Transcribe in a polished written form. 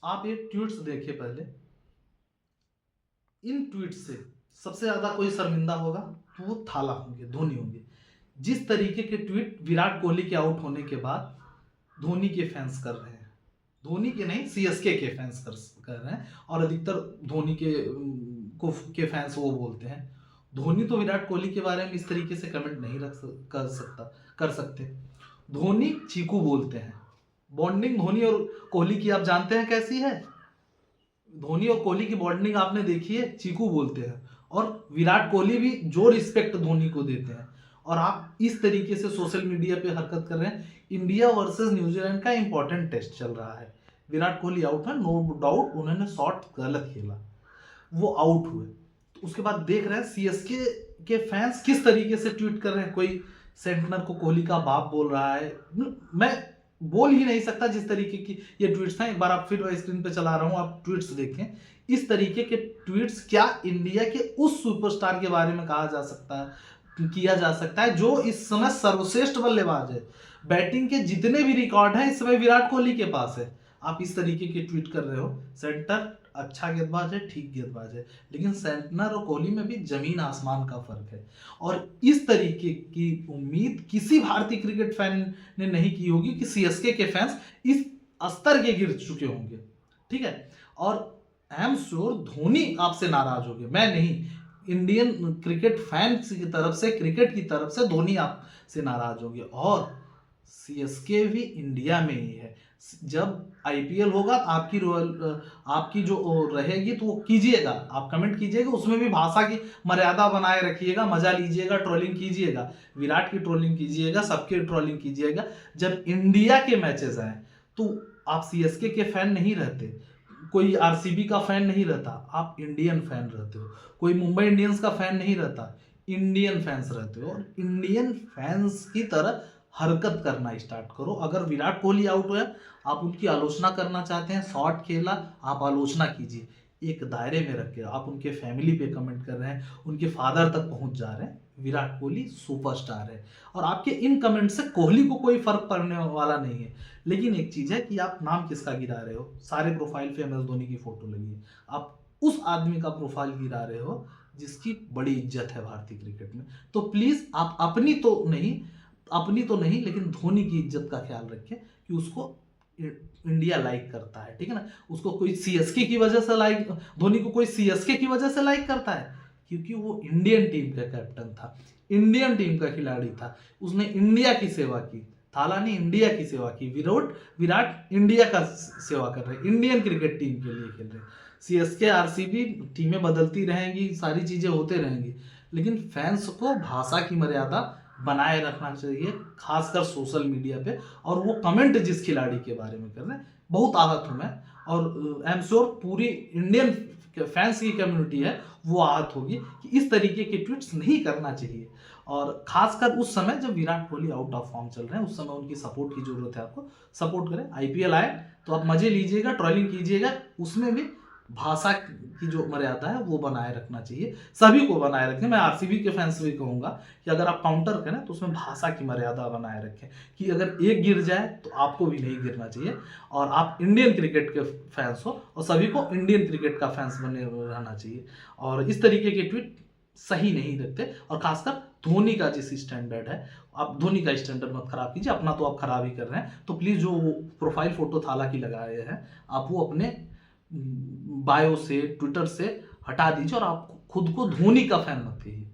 आप ये ट्वीट्स देखिए पहले। इन ट्वीट्स से सबसे ज़्यादा कोई शर्मिंदा होगा तो वो थाला होंगे, धोनी होंगे। जिस तरीके के ट्वीट विराट कोहली के आउट होने के बाद धोनी के फैंस कर रहे हैं, धोनी के नहीं सीएसके के फैंस कर रहे हैं, और अधिकतर धोनी के फैंस वो बोलते हैं। धोनी तो विराट कोहली के बारे में इस तरीके से कमेंट नहीं कर सकते। धोनी चीकू बोलते हैं। बॉन्डिंग धोनी और कोहली की आप जानते हैं कैसी है? धोनी और कोहली की बॉन्डिंग आपने देखी है, चीकू बोलते हैं। और विराट कोहली भी जो रिस्पेक्ट धोनी को देते हैं, और आप इस तरीके से सोशल मीडिया पे हरकत कर रहे हैं। इंडिया वर्सेस न्यूजीलैंड का इंपॉर्टेंट टेस्ट चल रहा है, विराट कोहली आउट है, नो डाउट उन्होंने शॉट गलत खेला, वो आउट हुए। तो उसके बाद देख रहे हैं सीएसके के फैंस किस तरीके से ट्वीट कर रहे हैं। कोई सेंटनर को कोहली का बाप बोल रहा है, मैं बोल ही नहीं सकता जिस तरीके की ये ट्वीट्स हैं। एक बार आप फिर स्क्रीन पे चला रहा हूं, आप ट्वीट्स देखें। इस तरीके के ट्वीट्स क्या इंडिया के उस सुपरस्टार के बारे में कहा जा सकता है, किया जा सकता है जो इस समय सर्वश्रेष्ठ बल्लेबाज है। बैटिंग के जितने भी रिकॉर्ड हैं इस समय विराट कोहली के पास है। आप इस तरीके के ट्वीट कर रहे हो। सेंटर अच्छा गेंदबाज है, ठीक गेंदबाज है, लेकिन सेंटनर और कोहली में भी जमीन आसमान का फर्क है। और इस तरीके की उम्मीद किसी भारतीय क्रिकेट फैन ने नहीं की होगी कि सीएसके के फैंस इस स्तर के गिर चुके होंगे। ठीक है, और आई एम श्योर धोनी आपसे नाराज होंगे, मैं नहीं। इंडियन क्रिकेट फैंस की तरफ से, क्रिकेट की तरफ से धोनी आपसे नाराज होंगे। और सीएसके भी इंडिया में ही है। जब आईपीएल होगा आपकी जो रहेगी तो वो कीजिएगा, आप कमेंट कीजिएगा, उसमें भी भाषा की मर्यादा बनाए रखिएगा, मजा लीजिएगा, ट्रोलिंग कीजिएगा, विराट की ट्रोलिंग कीजिएगा, सबकी ट्रोलिंग कीजिएगा। जब इंडिया के मैचेस आए तो आप सीएसके के फैन नहीं रहते, कोई आरसीबी का फैन नहीं रहता, आप इंडियन फैन रहते हो। कोई मुंबई इंडियंस का फैन नहीं रहता, इंडियन फैंस रहते हो। और इंडियन फैंस की तरह हरकत करना स्टार्ट करो। अगर विराट कोहली आउट हुआ, आप उनकी आलोचना करना चाहते हैं, शॉट खेला, आप आलोचना कीजिए, एक दायरे में रख के। आप उनके फैमिली पे कमेंट कर रहे हैं, उनके फादर तक पहुंच जा रहे हैं। विराट कोहली सुपरस्टार है, और आपके इन कमेंट से कोहली को कोई फर्क पड़ने वाला नहीं है। लेकिन एक चीज है कि आप नाम किसका गिरा रहे हो। सारे प्रोफाइल पे एमएस धोनी की फोटो लगी है, आप उस आदमी का प्रोफाइल गिरा रहे हो जिसकी बड़ी इज्जत है भारतीय क्रिकेट में। तो प्लीज आप अपनी तो नहीं लेकिन धोनी की इज्जत का ख्याल रखें कि उसको इंडिया लाइक करता है। ठीक है ना, उसको कोई सीएसके की वजह से लाइक, धोनी को कोई सीएसके की वजह से लाइक करता है क्योंकि वो इंडियन टीम का कैप्टन था, इंडियन टीम का खिलाड़ी था, उसने इंडिया की सेवा की। थाला ने इंडिया की सेवा की। विराट इंडिया का सेवा कर रहे, इंडियन क्रिकेट टीम के लिए खेल रहे। सीएसके आरसीबी टीमें बदलती रहेंगी, सारी चीजें होते रहेंगी, लेकिन फैंस को भाषा की मर्यादा बनाए रखना चाहिए, खासकर सोशल मीडिया पे। और वो कमेंट जिस खिलाड़ी के बारे में कर रहे हैं, बहुत आहत हूं मैं, और आई एम श्योर पूरी इंडियन फैंस की कम्युनिटी है वो आहत होगी कि इस तरीके के ट्वीट्स नहीं करना चाहिए। और खासकर उस समय जब Virat Kohli out of form चल रहे हैं, उस समय उनकी सपोर्ट की जरूरत है। आपको सपोर्ट करें, आईपीएल आए तो आप मजे लीजिएगा, ट्रोलिंग कीजिएगा, उसमें भी भाषा की जो मर्यादा है वो बनाए रखना चाहिए, सभी को बनाए रखें। मैं आरसीबी के फैंस भी कहूंगा कि अगर आप काउंटर करें तो उसमें भाषा की मर्यादा बनाए रखें, कि अगर एक गिर जाए तो आपको भी नहीं गिरना चाहिए। और आप इंडियन क्रिकेट के फैंस हो, और सभी को इंडियन क्रिकेट का फैंस बने रहना चाहिए। और इस तरीके के ट्वीट सही नहीं रखते, और खासकर धोनी का जिस स्टैंडर्ड है, आप धोनी का स्टैंडर्ड मत खराब कीजिए, अपना तो आप खराब ही कर रहे हैं। तो प्लीज जो प्रोफाइल फोटो थाला की लगाए हैं, आप वो अपने बायो से, ट्विटर से हटा दीजिए, और आप खुद को धोनी का फैन मत कीजिए।